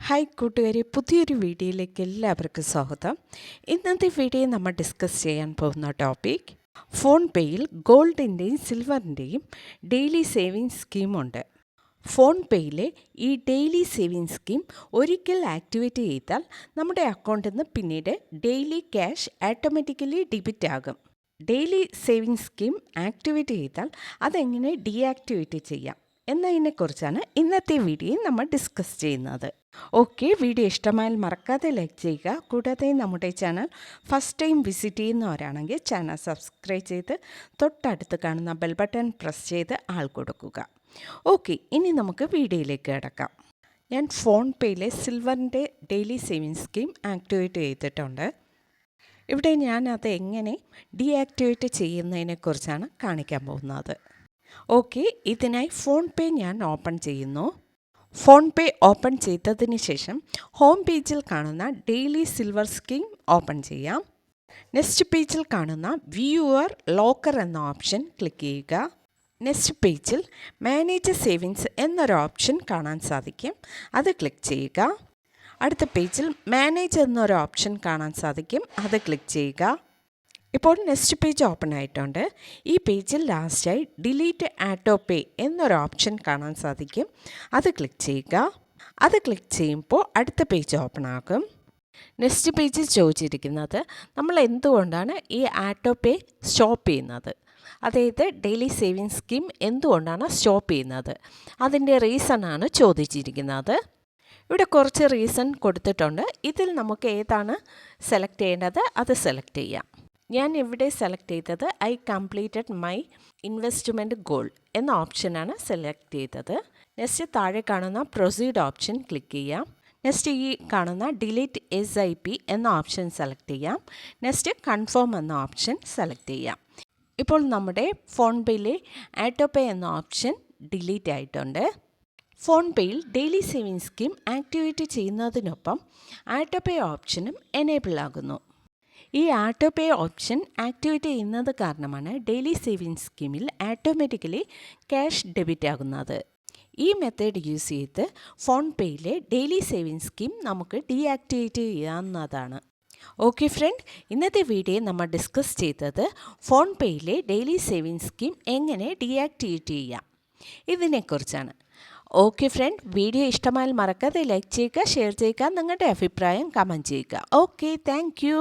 Hi കൂട്ടുകാരെ, പുതിയൊരു വീഡിയോയിലേക്ക് എല്ലാവർക്കും സ്വാഗതം. ഇന്നത്തെ വീഡിയോ നമ്മൾ ഡിസ്കസ് ചെയ്യാൻ പോകുന്ന ടോപ്പിക് ഫോൺ പേയിൽ ഗോൾഡിൻ്റെയും സിൽവറിൻ്റെയും ഡെയിലി സേവിങ്സ് സ്കീമുണ്ട്. ഫോൺ പേയിലെ ഈ ഡെയിലി സേവിങ്സ് സ്കീം ഒരിക്കൽ ആക്ടിവേറ്റ് ചെയ്താൽ നമ്മുടെ അക്കൗണ്ടിൽ നിന്ന് പിന്നീട് ഡെയിലി ക്യാഷ് ഓട്ടോമാറ്റിക്കലി ഡെബിറ്റ് ആകും. ഡെയിലി സേവിങ്സ് സ്കീം ആക്ടിവേറ്റ് ചെയ്താൽ അതെങ്ങനെ ഡീആക്ടിവേറ്റ് ചെയ്യാം എന്നതിനെക്കുറിച്ചാണ് ഇന്നത്തെ വീഡിയോയിൽ നമ്മൾ ഡിസ്കസ് ചെയ്യുന്നത്. ഓക്കെ, വീഡിയോ ഇഷ്ടമായാൽ മറക്കാതെ ലൈക്ക് ചെയ്യുക. കൂടാതെ നമ്മുടെ ചാനൽ ഫസ്റ്റ് ടൈം വിസിറ്റ് ചെയ്യുന്നവരാണെങ്കിൽ ചാനൽ സബ്സ്ക്രൈബ് ചെയ്ത് തൊട്ടടുത്ത് കാണുന്ന ബെൽ ബട്ടൺ പ്രസ് ചെയ്ത് ആൾ കൊടുക്കുക. ഓക്കെ, ഇനി നമുക്ക് വീഡിയോയിലേക്ക് കിടക്കാം. ഞാൻ ഫോൺ പേയിലെ സിൽവറിൻ്റെ ഡെയിലി സേവിങ്സ് സ്കീം ആക്ടിവേറ്റ് ചെയ്തിട്ടുണ്ട്. ഇവിടെ ഞാൻ അത് എങ്ങനെ ഡീആക്ടിവേറ്റ് ചെയ്യുന്നതിനെക്കുറിച്ചാണ് കാണിക്കാൻ പോകുന്നത്. ഓക്കെ, ഇതിനായി ഫോൺ പേ ഞാൻ ഓപ്പൺ ചെയ്യുന്നു. ഫോൺ പേ ഓപ്പൺ ചെയ്തതിന് ശേഷം ഹോം പേജിൽ കാണുന്ന ഡെയിലി സിൽവർ സ്കീം ഓപ്പൺ ചെയ്യാം. നെക്സ്റ്റ് പേജിൽ കാണുന്ന വ്യൂവർ ലോക്കർ എന്ന ഓപ്ഷൻ ക്ലിക്ക് ചെയ്യുക. നെക്സ്റ്റ് പേജിൽ മാനേജ് സേവിങ്സ് എന്നൊരു ഓപ്ഷൻ കാണാൻ സാധിക്കും, അത് ക്ലിക്ക് ചെയ്യുക. അടുത്ത പേജിൽ മാനേജ് എന്നൊരു ഓപ്ഷൻ കാണാൻ സാധിക്കും, അത് ക്ലിക്ക് ചെയ്യുക. ഇപ്പോൾ നെക്സ്റ്റ് പേജ് ഓപ്പൺ ആയിട്ടുണ്ട്. ഈ പേജിൽ ലാസ്റ്റായി ഡിലീറ്റ് ആട്ടോ പേ എന്നൊരു ഓപ്ഷൻ കാണാൻ സാധിക്കും, അത് ക്ലിക്ക് ചെയ്യുക. അത് ക്ലിക്ക് ചെയ്യുമ്പോൾ അടുത്ത പേജ് ഓപ്പൺ ആകും. നെക്സ്റ്റ് പേജിൽ ചോദിച്ചിരിക്കുന്നത് നമ്മൾ എന്തുകൊണ്ടാണ് ഈ ആട്ടോ പേ സ്റ്റോപ്പ് ചെയ്യുന്നത്, അതായത് ഡെയിലി സേവിങ്സ് സ്കീം എന്തുകൊണ്ടാണ് സ്റ്റോപ്പ് ചെയ്യുന്നത്, അതിൻ്റെ റീസണാണ് ചോദിച്ചിരിക്കുന്നത്. ഇവിടെ കുറച്ച് റീസൺ കൊടുത്തിട്ടുണ്ട്. ഇതിൽ നമുക്ക് ഏതാണ് സെലക്ട് ചെയ്യേണ്ടത് അത് സെലക്ട് ചെയ്യാം. ഞാൻ ഇവിടെ സെലക്ട് ചെയ്തത് I completed my investment goal എന്ന ഓപ്ഷനാണ് സെലക്ട് ചെയ്തത്. നെക്സ്റ്റ് താഴെ കാണുന്ന പ്രൊസീഡ് ഓപ്ഷൻ ക്ലിക്ക് ചെയ്യാം. നെക്സ്റ്റ് ഈ കാണുന്ന ഡിലീറ്റ് SIP എന്ന ഓപ്ഷൻ സെലക്ട് ചെയ്യാം. നെക്സ്റ്റ് കൺഫേം എന്ന ഓപ്ഷൻ സെലക്ട് ചെയ്യാം. ഇപ്പോൾ നമ്മുടെ ഫോൺ പേയിലെ ആട്ടോ പേ എന്ന ഓപ്ഷൻ ഡിലീറ്റ് ആയിട്ടുണ്ട്. ഫോൺ പേയിൽ ഡെയിലി സേവിങ്സ് സ്കീം ആക്ടിവേറ്റ് ചെയ്യുന്നതിനൊപ്പം ആട്ടോ പേ ഓപ്ഷനും എനേബിൾ ആകുന്നു. ഈ ആട്ടോ പേ ഓപ്ഷൻ ആക്ടിവേറ്റ് ചെയ്യുന്നത് കാരണമാണ് ഡെയിലി സേവിങ്സ് സ്കീമിൽ ഓട്ടോമാറ്റിക്കലി ക്യാഷ് ഡെബിറ്റ് ആകുന്നത്. ഈ മെത്തേഡ് യൂസ് ചെയ്ത് ഫോൺ പേയിലെ ഡെയിലി സേവിങ്സ് സ്കീം നമുക്ക് ഡീആക്ടിവേറ്റ് ചെയ്യാവുന്നതാണ്. ഓക്കെ ഫ്രണ്ട്, ഇന്നത്തെ വീഡിയോ നമ്മൾ ഡിസ്കസ് ചെയ്തത് ഫോൺ പേയിലെ ഡെയിലി സേവിങ്സ് സ്കീം എങ്ങനെ ഡീആക്ടിവേറ്റ് ചെയ്യാം ഇതിനെക്കുറിച്ചാണ്. ഓക്കെ ഫ്രണ്ട്, വീഡിയോ ഇഷ്ടമായാൽ മറക്കാതെ ലൈക്ക് ചെയ്യുക, ഷെയർ ചെയ്യുക, നിങ്ങളുടെ അഭിപ്രായം കമൻറ്റ് ചെയ്യുക. Okay, thank you.